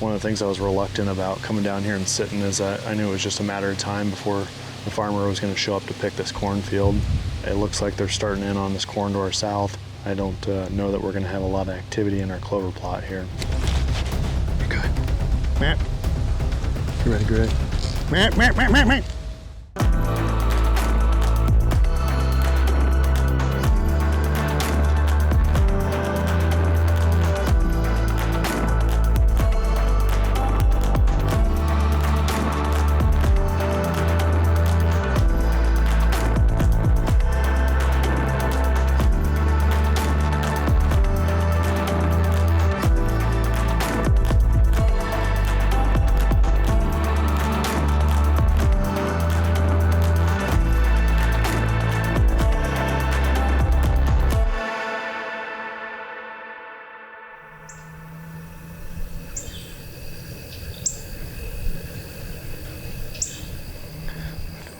one of the things I was reluctant about coming down here and sitting is that I knew it was just a matter of time before the farmer was going to show up to pick this cornfield. It looks like they're starting in on this corn to our south. I don't know that we're going to have a lot of activity in our clover plot here. You're good. Matt. You ready, Greg? Matt.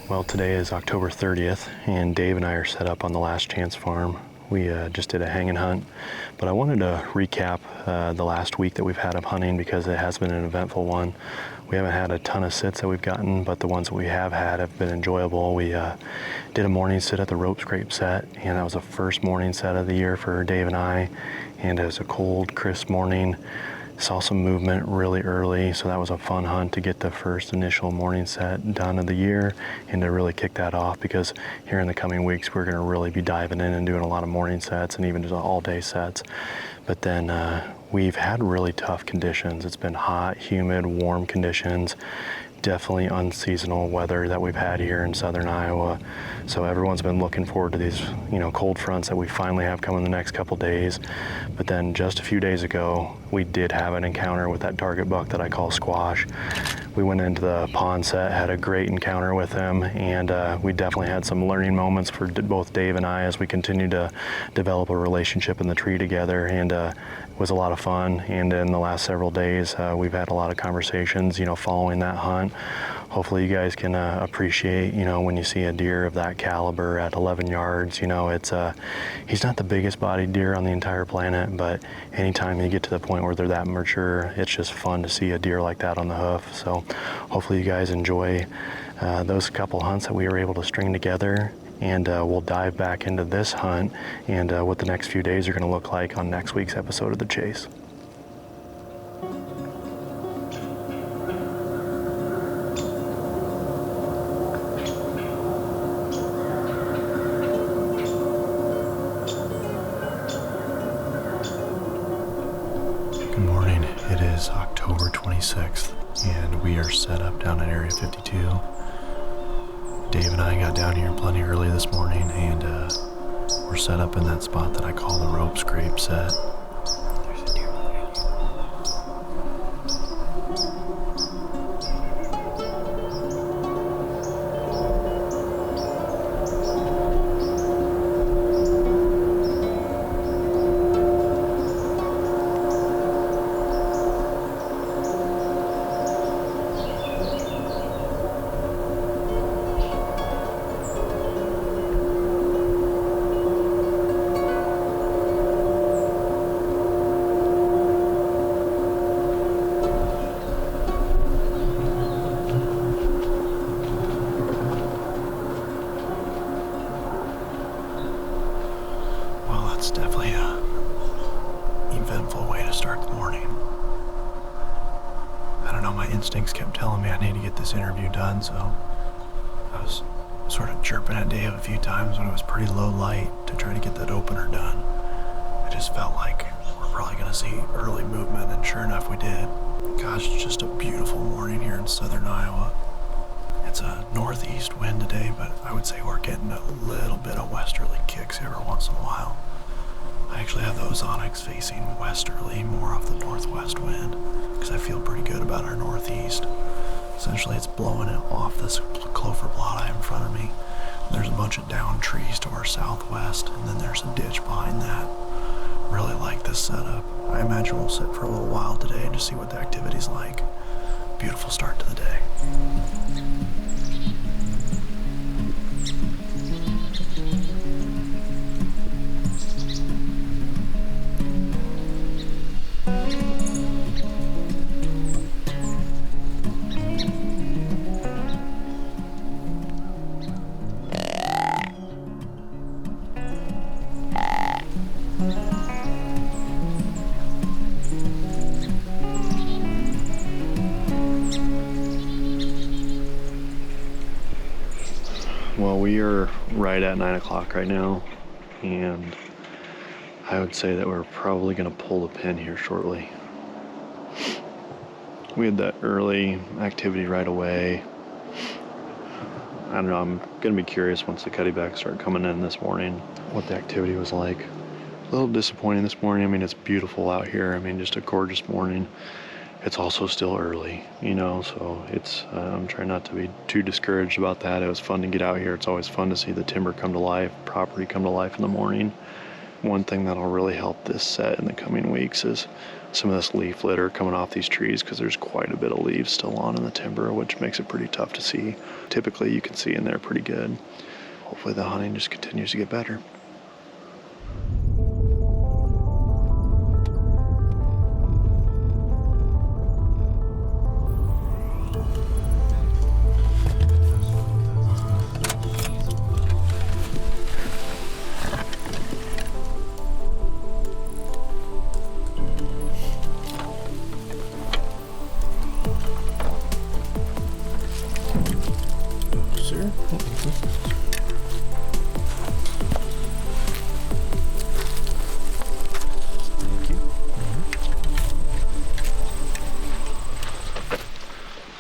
Well, today is October 30th, and Dave and I are set up on the Last Chance farm. We just did a hanging hunt, but I wanted to recap the last week that we've had of hunting because it has been an eventful one. We haven't had a ton of sits that we've gotten, but the ones that we have been enjoyable. We did a morning sit at the rope scrape set, and that was the first morning set of the year for Dave and I, and it was a cold, crisp morning. Saw some movement really early, so that was a fun hunt to get the first initial morning set done of the year and to really kick that off, because here in the coming weeks we're going to really be diving in and doing a lot of morning sets and even just all-day sets. But then we've had really tough conditions. It's been hot, humid, warm conditions. Definitely unseasonal weather that we've had here in southern Iowa. So everyone's been looking forward to these, cold fronts that we finally have coming the next couple days. But then just a few days ago, we did have an encounter with that target buck that I call Squash. We went into the pond set, had a great encounter with him, and we definitely had some learning moments for both Dave and I as we continued to develop a relationship in the tree together, and it was a lot of fun. And in the last several days, we've had a lot of conversations, following that hunt. Hopefully you guys can appreciate, when you see a deer of that caliber at 11 yards, he's not the biggest bodied deer on the entire planet, but anytime you get to the point where they're that mature, it's just fun to see a deer like that on the hoof. So hopefully you guys enjoy those couple hunts that we were able to string together, and we'll dive back into this hunt and what the next few days are going to look like on next week's episode of The Chase. Good morning. It is October 26th, and we are set up down at Area 52. Dave and I got down here plenty early this morning, and we're set up in that spot that I call the rope scrape set. There's a deer behind you. It's definitely a eventful way to start the morning. I don't know, my instincts kept telling me I need to get this interview done, so I was sort of chirping at Dave a few times when it was pretty low light to try to get that opener done. I just felt like we're probably going to see early movement, and sure enough we did. Gosh, it's just a beautiful morning here in southern Iowa. It's a northeast wind today, but I would say we're getting a little bit of westerly kicks every once in a while. I actually have the ozonics facing westerly, more off the northwest wind, because I feel pretty good about our northeast. Essentially, it's blowing it off this clover plot I have in front of me. There's a bunch of down trees to our southwest, and then there's a ditch behind that. Really like this setup. I imagine we'll sit for a little while today and just see what the activity's like. Beautiful start to the day. We are right at 9 o'clock right now, and I would say that we're probably going to pull the pin here shortly. We had that early activity right away. I don't know, I'm going to be curious once the cuttybacks start coming in this morning what the activity was like. A little disappointing this morning. I mean, it's beautiful out here. I mean, just a gorgeous morning. It's also still early, you know, so it's, I'm trying not to be too discouraged about that. It was fun to get out here. It's always fun to see the timber come to life, property come to life in the morning. One thing that'll really help this set in the coming weeks is some of this leaf litter coming off these trees, because there's quite a bit of leaves still on in the timber, which makes it pretty tough to see. Typically you can see in there pretty good. Hopefully the hunting just continues to get better.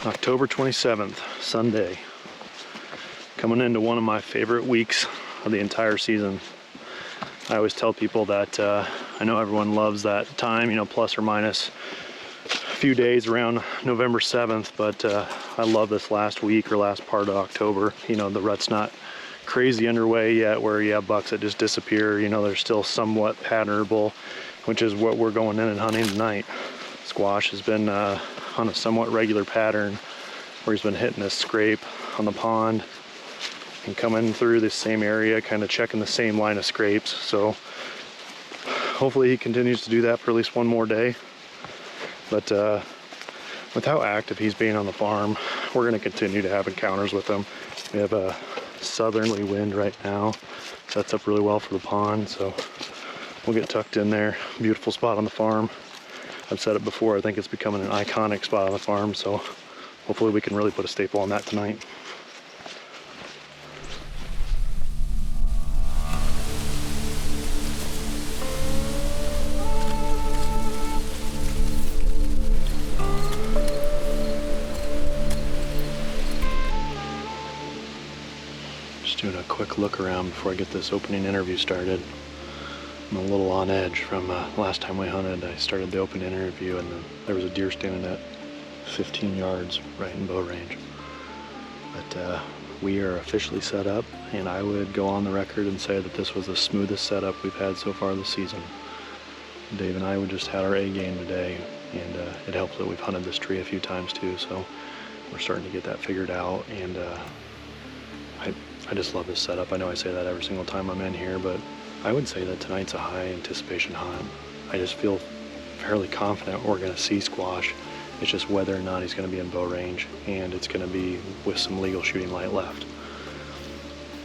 October 27th, Sunday. Coming into one of my favorite weeks of the entire season. I always tell people that I know everyone loves that time, you know, plus or minus a few days around November 7th, but I love this last week or last part of October. You know, the rut's not crazy underway yet where you have bucks that just disappear. You know, they're still somewhat patternable, which is what we're going in and hunting tonight. Squash has been on a somewhat regular pattern where he's been hitting this scrape on the pond and coming through this same area, kind of checking the same line of scrapes. So hopefully he continues to do that for at least one more day. But with how active he's being on the farm, we're going to continue to have encounters with him. We have a southerly wind right now. Sets up really well for the pond, so we'll get tucked in there. Beautiful spot on the farm. I've said it before, I think it's becoming an iconic spot on the farm, so hopefully we can really put a staple on that tonight. Just doing a quick look around before I get this opening interview started. I'm a little on edge from last time we hunted. I started the open interview and there was a deer standing at 15 yards right in bow range. But we are officially set up, and I would go on the record and say that this was the smoothest setup we've had so far this season. Dave and I would just had our A game today, and it helps that we've hunted this tree a few times too, so we're starting to get that figured out. And I just love this setup. I know I say that every single time I'm in here, but I would say that tonight's a high anticipation hunt. I just feel fairly confident we're going to see squash. It's just whether or not he's going to be in bow range, and it's going to be with some legal shooting light left.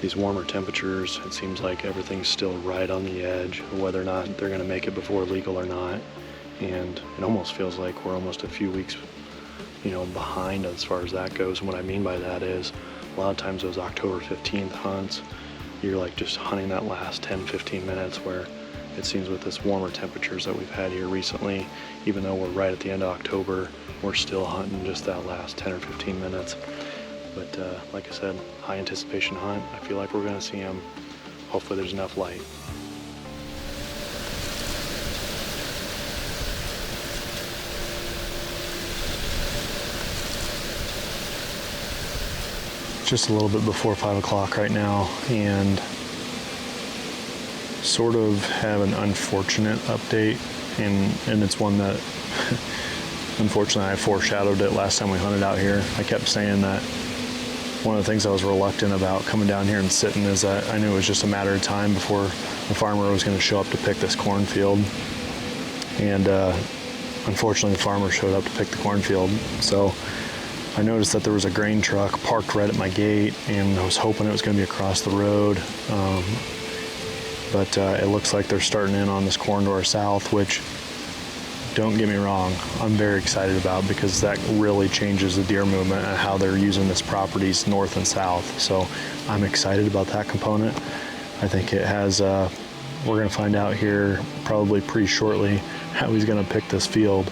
These warmer temperatures, it seems like everything's still right on the edge, whether or not they're going to make it before legal or not. And it almost feels like we're almost a few weeks, you know, behind as far as that goes. And what I mean by that is a lot of times those October 15th hunts, you're like just hunting that last 10-15 minutes, where it seems with this warmer temperatures that we've had here recently, even though we're right at the end of October, we're still hunting just that last 10 or 15 minutes. But like I said, high anticipation hunt. I feel like we're going to see him. Hopefully there's enough light. Just a little bit before 5 o'clock right now, and sort of have an unfortunate update, and it's one that unfortunately I foreshadowed it last time we hunted out here. I kept saying that one of the things I was reluctant about coming down here and sitting is that I knew it was just a matter of time before the farmer was going to show up to pick this cornfield, and unfortunately the farmer showed up to pick the cornfield. So I noticed that there was a grain truck parked right at my gate, and I was hoping it was going to be across the road. But it looks like they're starting in on this corn to our south, which don't get me wrong, I'm very excited about, because that really changes the deer movement and how they're using this properties north and south. So I'm excited about that component. I think it has, we're gonna find out here probably pretty shortly how he's gonna pick this field,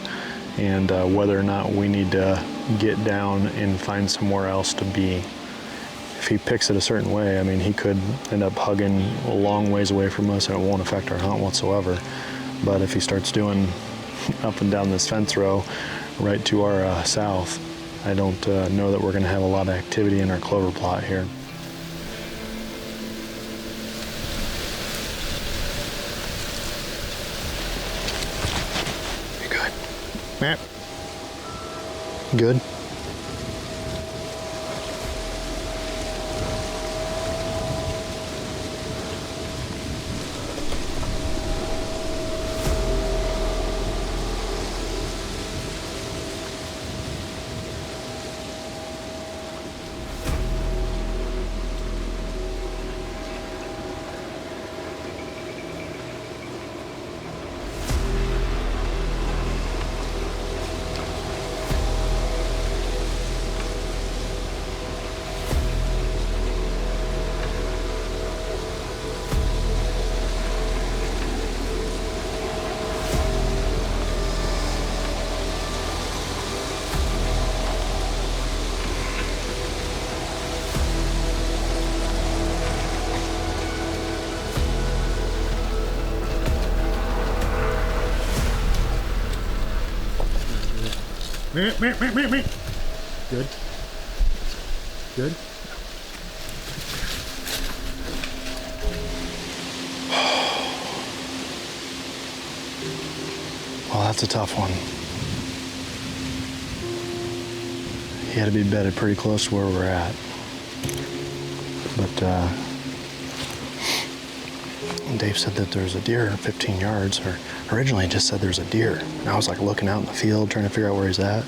and whether or not we need to get down and find somewhere else to be. If he picks it a certain way, I mean, he could end up hugging a long ways away from us and it won't affect our hunt whatsoever. But if he starts doing up and down this fence row right to our south, I don't know that we're gonna have a lot of activity in our clover plot here. You good? Matt? Good? Good. Good. Well, that's a tough one. He had to be bedded pretty close to where we're at. But Dave said that there's a deer 15 yards, or originally he just said there's a deer. And I was like looking out in the field, trying to figure out where he's at.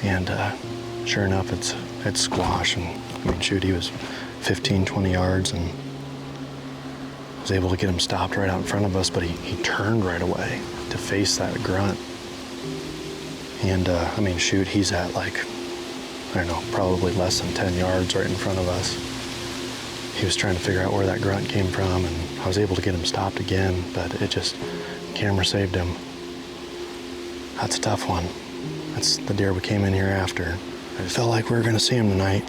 And sure enough, it's squash. And I mean, shoot, he was 15, 20 yards, and was able to get him stopped right out in front of us, but he turned right away to face that grunt. And I mean, shoot, he's at like, I don't know, probably less than 10 yards right in front of us. He was trying to figure out where that grunt came from, and I was able to get him stopped again, but it just, camera saved him. That's a tough one. That's the deer we came in here after. I just felt like we were gonna see him tonight.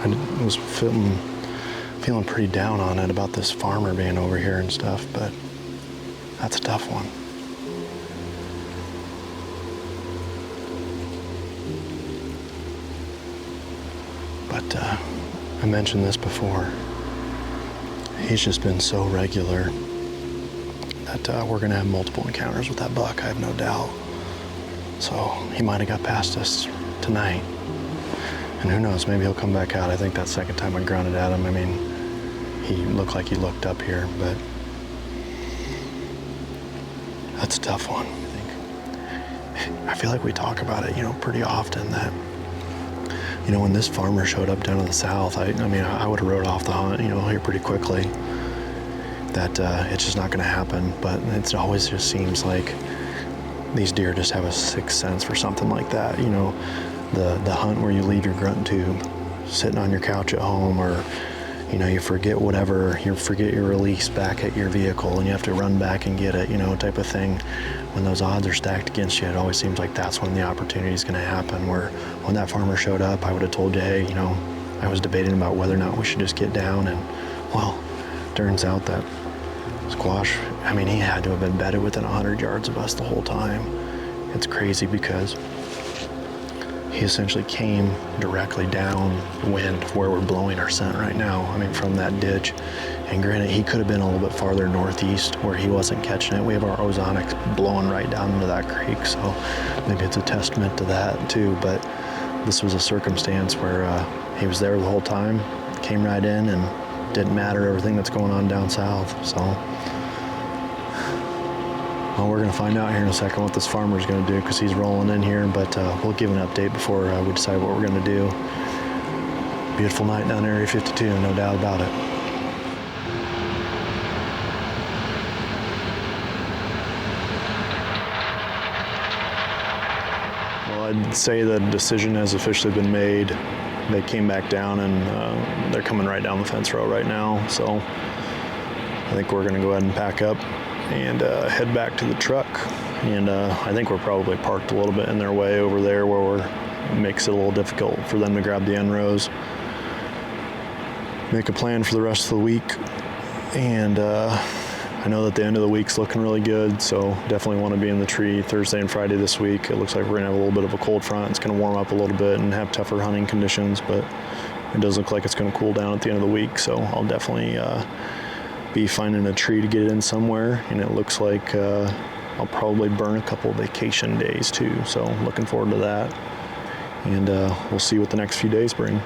I was feeling pretty down on it about this farmer being over here and stuff, but that's a tough one. But I mentioned this before. He's just been so regular that we're gonna have multiple encounters with that buck, I have no doubt. So he might have got past us tonight. And who knows, maybe he'll come back out. I think that second time I grunted at him, I mean, he looked like he looked up here, but that's a tough one. I feel like we talk about it, pretty often, that, when this farmer showed up down in the south, I mean, I would have wrote off the hunt, here pretty quickly. That it's just not gonna happen, but it always just seems like these deer just have a sixth sense for something like that. The hunt where you leave your grunt tube sitting on your couch at home, or you forget your release back at your vehicle and you have to run back and get it, type of thing. When those odds are stacked against you, it always seems like that's when the opportunity is going to happen. Where when that farmer showed up, I would have told you, hey, I was debating about whether or not we should just get down, and well, turns out that squash, I mean, he had to have been bedded within 100 yards of us the whole time. It's crazy because he essentially came directly downwind where we're blowing our scent right now. I mean, from that ditch. And granted, he could have been a little bit farther northeast where he wasn't catching it. We have our ozonics blowing right down into that creek, so maybe it's a testament to that too. But this was a circumstance where he was there the whole time, came right in, and didn't matter everything that's going on down south. So, well, we're gonna find out here in a second what this farmer's gonna do, because he's rolling in here, but we'll give an update before we decide what we're gonna do. Beautiful night down Area 52, no doubt about it. I'd say the decision has officially been made. They came back down and they're coming right down the fence row right now. So I think we're gonna go ahead and pack up and head back to the truck. And I think we're probably parked a little bit in their way over there where it makes it a little difficult for them to grab the end rows. Make a plan for the rest of the week. And I know that the end of the week's looking really good, so definitely want to be in the tree Thursday and Friday this week. It looks like we're gonna have a little bit of a cold front. It's gonna warm up a little bit and have tougher hunting conditions, but it does look like it's gonna cool down at the end of the week, so I'll definitely be finding a tree to get in somewhere, and it looks like I'll probably burn a couple vacation days too, so looking forward to that. And we'll see what the next few days bring.